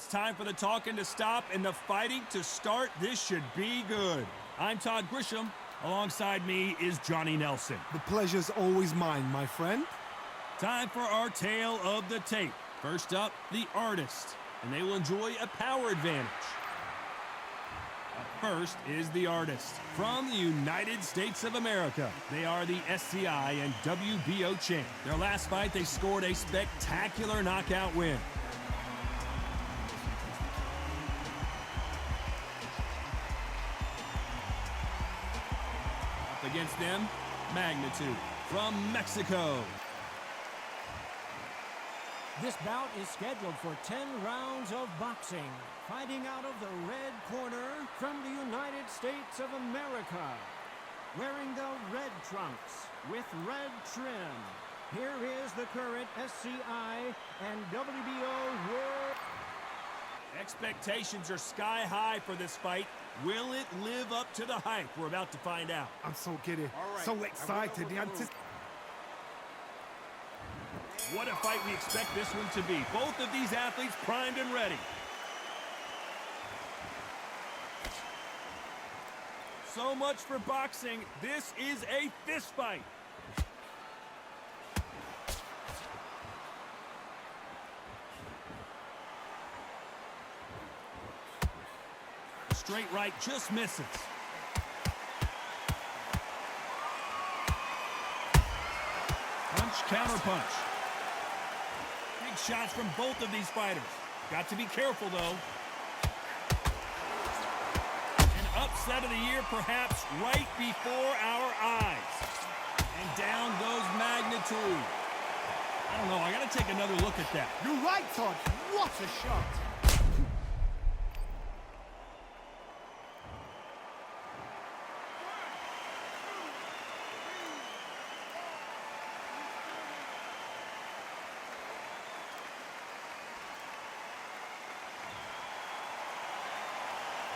It's time for the talking to stop and the fighting to start. This should be good. I'm Todd Grisham. Alongside me is Johnny Nelson. The pleasure's always mine, my friend. Time for our tale of the tape. First up, the artist, and they will enjoy a power advantage. Up first is the artist. From the United States of America, they are the SCI and WBO champ. Their last fight, they scored a spectacular knockout win. Up against them, Magnitude from Mexico. This bout is scheduled for 10 rounds of boxing. Fighting out of the red corner from the United States of America. Wearing the red trunks with red trim. Here is the current SCI and WBO World. Expectations are sky high for this fight. Will it live up to the hype? We're about to find out. I'm so giddy, so excited. What a fight we expect this one to be. Both of these athletes primed and ready. So much for boxing. This is a fist fight. Straight right just misses. Punch, counter punch. Big shots from both of these fighters. Got to be careful, though. An upset of the year, perhaps, right before our eyes. And down goes Magnitude. I don't know. I got to take another look at that. You're right, Todd. What a shot.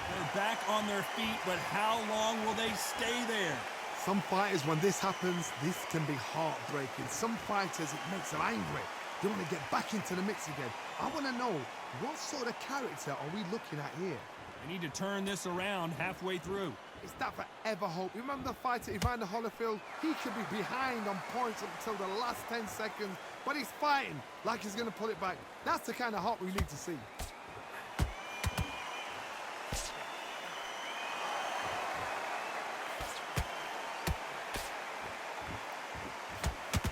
They're back on their feet, but how long will they stay there? Some fighters, when this happens, this can be heartbreaking. Some fighters, it makes them angry. They want to get back into the mix again. I want to know, what sort of character are we looking at here? They need to turn this around halfway through. Is that forever hope? Remember the fighter Evander Holyfield? He could be behind on points until the last 10 seconds, but he's fighting like he's going to pull it back. That's the kind of hope we need to see.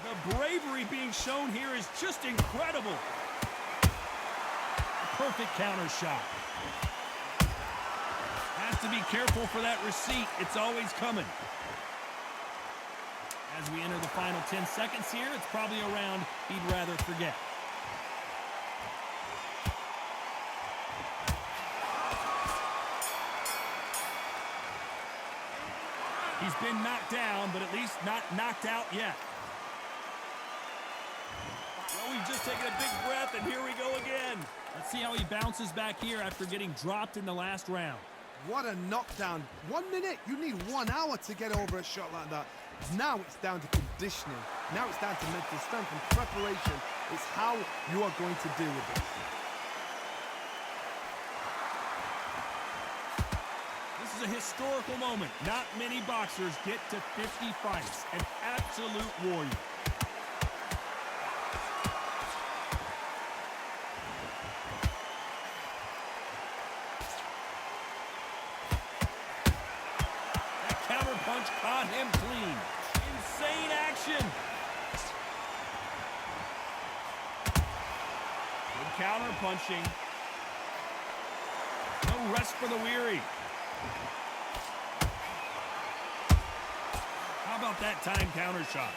The bravery being shown here is just incredible. A perfect counter shot. Has to be careful for that receipt. It's always coming. As we enter the final 10 seconds here, it's probably a round he'd rather forget. He's been knocked down, but at least not knocked out yet. Well, we've just taken a big breath, and here we go again. Let's see how he bounces back here after getting dropped in the last round. What a knockdown. 1 minute, you need 1 hour to get over a shot like that. Now it's down to conditioning. Now it's down to mental strength and preparation. It's how you are going to deal with it. This is a historical moment. Not many boxers get to 50 fights. An absolute warrior. Punch caught him clean. Insane action. Good counter punching. No rest for the weary. How about that time counter shot?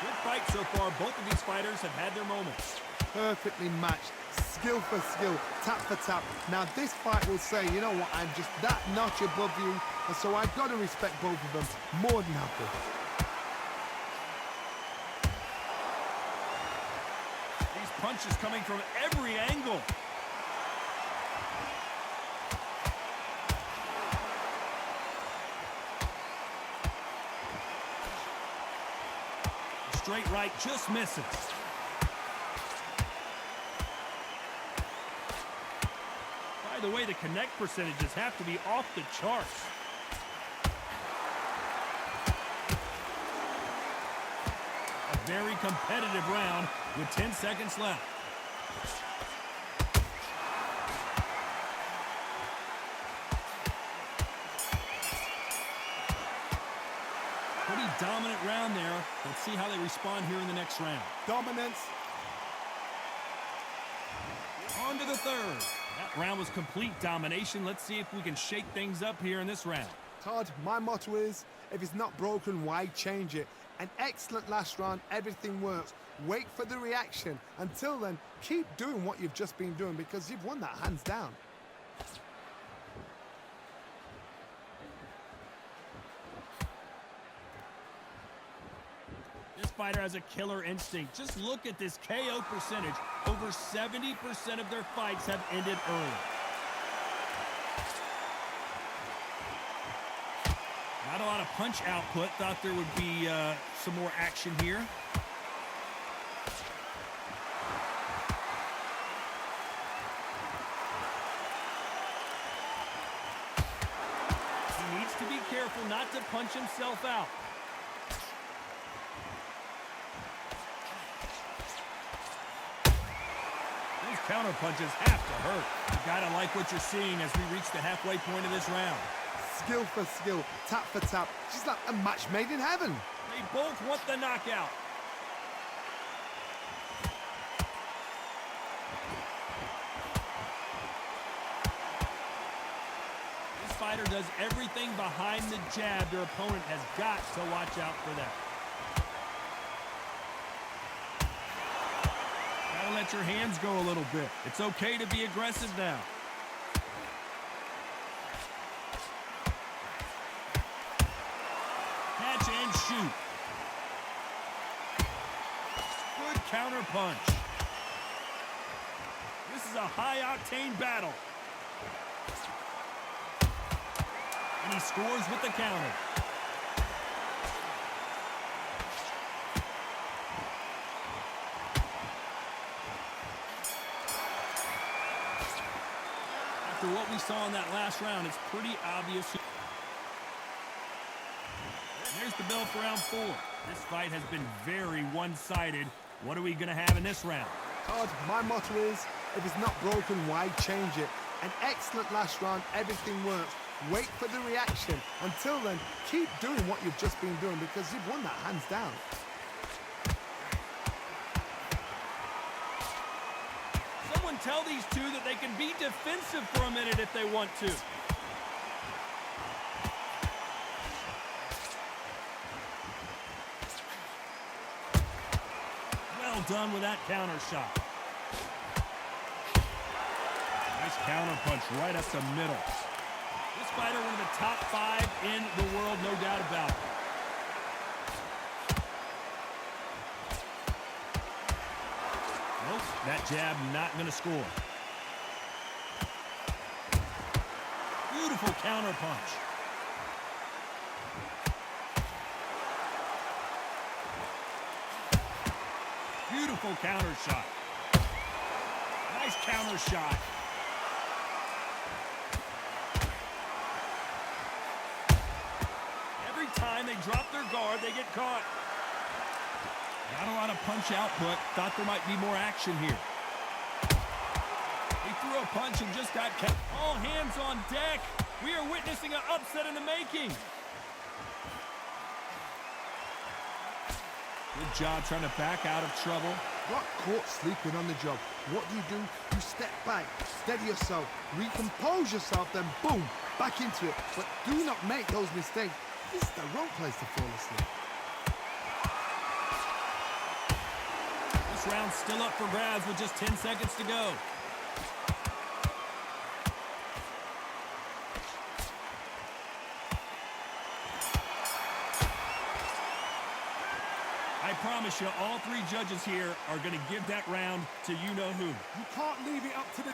Good fight so far. Both of these fighters have had their moments. Perfectly matched. Skill for skill, tap for tap. Now this fight will say, you know what, I'm just that notch above you, and so I've got to respect both of them more than happy. These punches coming from every angle. straight right just misses. By the way, the connect percentages have to be off the charts. A very competitive round with 10 seconds left. Pretty dominant round there. Let's see how they respond here in the next round. Dominance. On to the third. That round was complete domination. Let's see if we can shake things up here in this round. Todd, my motto is, if it's not broken, why change it? An excellent last round, everything works. Wait for the reaction. Until then, keep doing what you've just been doing because you've won that hands down. This fighter has a killer instinct. Just look at this KO percentage. Over 70% of their fights have ended early. Not a lot of punch output. Thought there would be some more action here. He needs to be careful not to punch himself out. Those counter punches have to hurt. You gotta like what you're seeing as we reach the halfway point of this round. Skill for skill, tap for tap. She's like a match made in heaven. They both want the knockout. This fighter does everything behind the jab. Their opponent has got to watch out for that. Gotta let your hands go a little bit. It's okay to be aggressive now. Catch and shoot. Good counter punch. This is a high-octane battle. And he scores with the counter. After what we saw in that last round, it's pretty obvious. There's the bell for round 4. This fight has been very one-sided. What are we going to have in this round? Todd, my motto is, if it's not broken, why change it? An excellent last round, everything works. Wait for the reaction. Until then, keep doing what you've just been doing because you've won that hands down. Someone tell these two that they can be defensive for a minute if they want to. Well done with that counter shot. Nice counter punch right up the middle. This fighter, one of the top 5 in the world, no doubt about it. Nope, that jab not going to score. Beautiful counter punch. Beautiful counter shot. Nice counter shot. Every time they drop their guard, they get caught. Not a lot of punch output. Thought there might be more action here. He threw a punch and just got kept. All hands on deck. We are witnessing an upset in the making. Good job trying to back out of trouble. Got caught sleeping on the job. What do? You step back, steady yourself, recompose yourself, then boom, back into it. But do not make those mistakes. This is the wrong place to fall asleep. This round's still up for grabs with just 10 seconds to go. I promise you, all 3 judges here are going to give that round to you-know-who. You can't leave it up to the...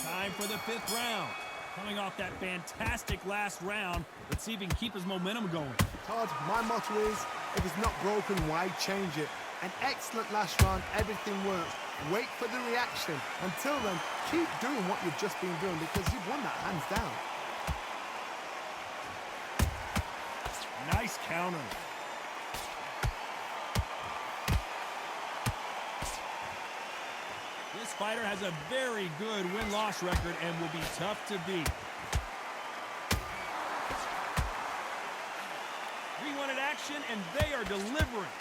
Time for the 5th round. Coming off that fantastic last round, let's see if he can keep his momentum going. Todd, my motto is, if it's not broken, why change it? An excellent last round, everything works. Wait for the reaction. Until then, keep doing what you've just been doing because you've won that hands down. Nice counter. This fighter has a very good win-loss record and will be tough to beat. We wanted action, and they are delivering.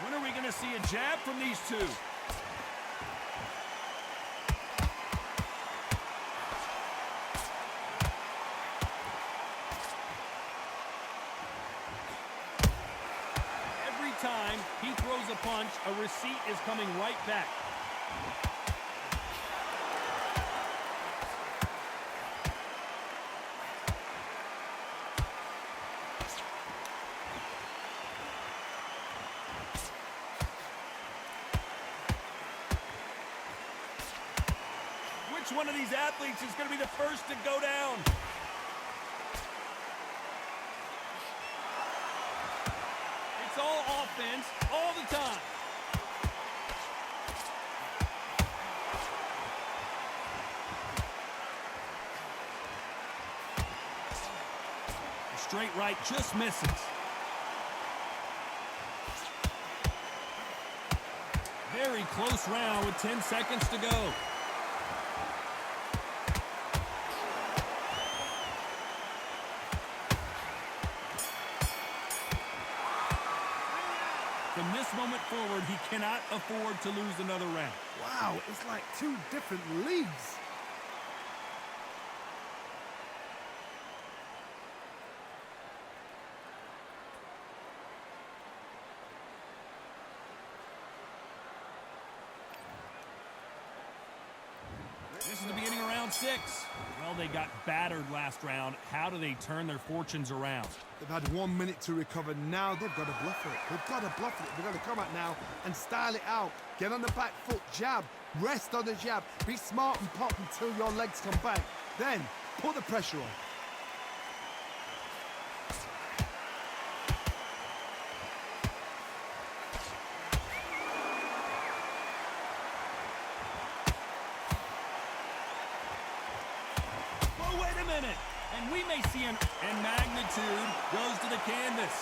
When are we going to see a jab from these two? Time he throws a punch, a receipt is coming right back. Which one of these athletes is going to be the first to go down? It's all offense, all the time. A straight right just misses. Very close round with 10 seconds to go. From this moment forward, he cannot afford to lose another round. Wow, it's like two different leagues. This is the beginning of round 6. Well, they got battered last round. How do they turn their fortunes around? They've had 1 minute to recover. Now they've got to bluff it. They've got to bluff it. They've got to come out now and style it out. Get on the back foot, jab, rest on the jab. Be smart and pop until your legs come back. Then put the pressure on. And we may see and magnitude goes to the canvas.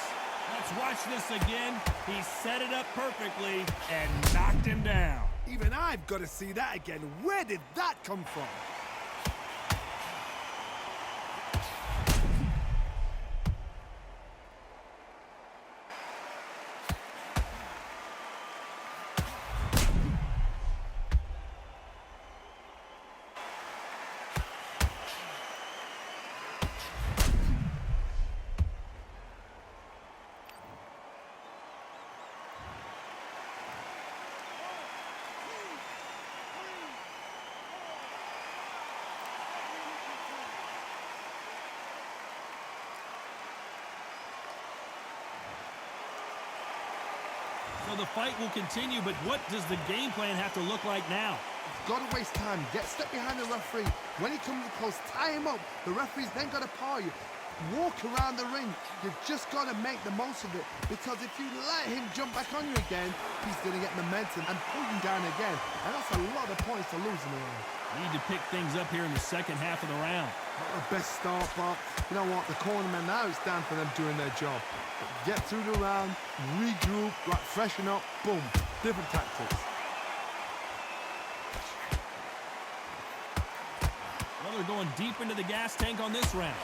Let's watch this again. He set it up perfectly and knocked him down. Even I've got to see that again. Where did that come from? So the fight will continue, but what does the game plan have to look like now? Got to waste time. Get step behind the referee. When he comes close, tie him up. The referee's then got to paw you. Walk around the ring. You've just got to make the most of it, because if you let him jump back on you again, he's going to get momentum and pull you down again. And that's a lot of points to lose in the round. Need to pick things up here in the second half of the round. Not the best start, but you know what? The cornermen, now it's down for them doing their job. But get through the round, regroup, like freshen up, boom. Different tactics. Well, they're going deep into the gas tank on this round.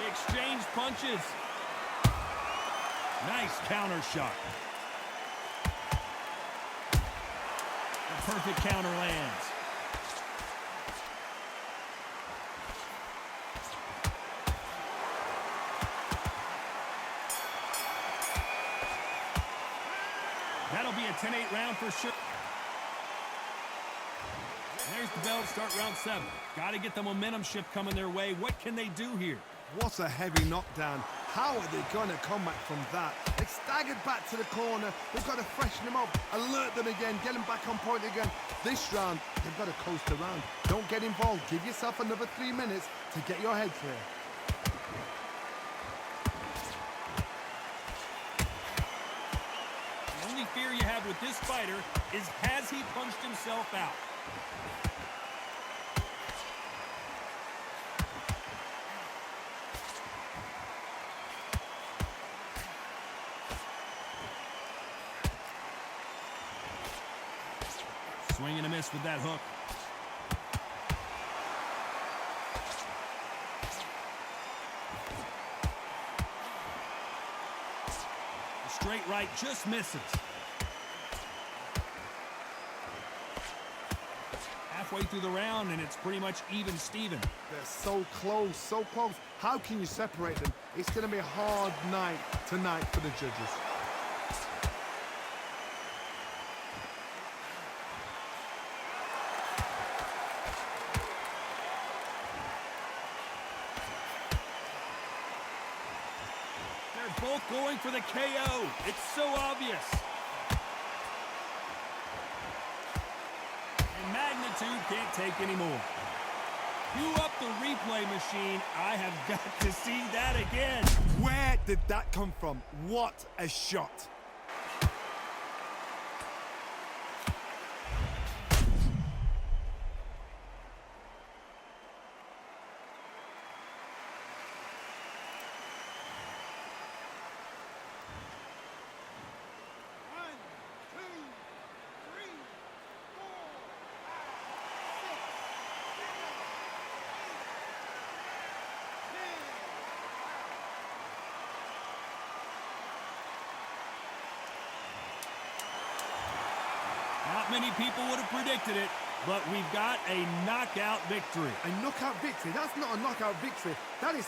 Exchange punches. Nice counter shot. The perfect counter lands. That'll be a 10-8 round for sure. the bell to start round 7. Got to get the momentum shift coming their way. What can they do here? What a heavy knockdown. How are they going to come back from that? They staggered back to the corner. They've got to freshen them up, alert them again, get them back on point again. This round, they've got to coast around. Don't get involved. Give yourself another 3 minutes to get your head clear. The only fear you have with this fighter is, has he punched himself out? Swing and a miss with that hook. The straight right just misses. Halfway through the round, and it's pretty much even Steven. They're so close, so close. How can you separate them? It's going to be a hard night tonight for the judges. Both going for the KO. It's so obvious. And magnitude can't take any more. Cue up the replay machine. I have got to see that again. Where did that come from? What a shot. Not many people would have predicted it, but we've got a knockout victory. A knockout victory? That's not a knockout victory. That is